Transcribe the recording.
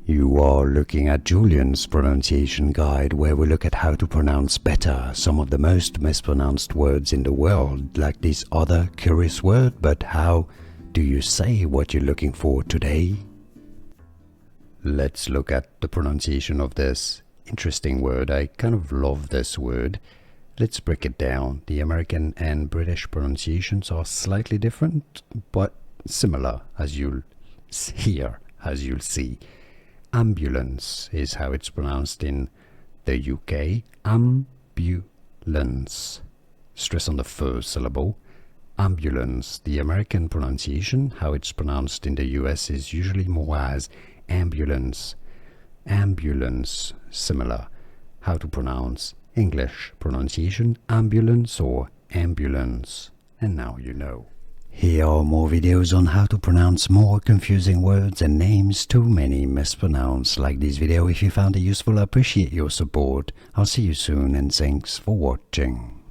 You are looking at Julian's pronunciation guide, where we look at how to pronounce better some of the most mispronounced words in the world, like this other curious word. But how do you say what you're looking for today? Let's look at the pronunciation of this interesting word. I kind of love this word. Let's break it down. The American and British pronunciations are slightly different, but similar, as you'll hear, as you'll see. Ambulance is how it's pronounced in the UK. Ambulance. Stress on the first syllable. Ambulance. The American pronunciation, how it's pronounced in the US, is usually more as ambulance. Ambulance. Similar. How to pronounce English pronunciation, ambulance or ambulance. And now you know. Here are more videos on how to pronounce more confusing words and names too many mispronounced. Like this video if you found it useful. I appreciate your support. I'll see you soon and thanks for watching.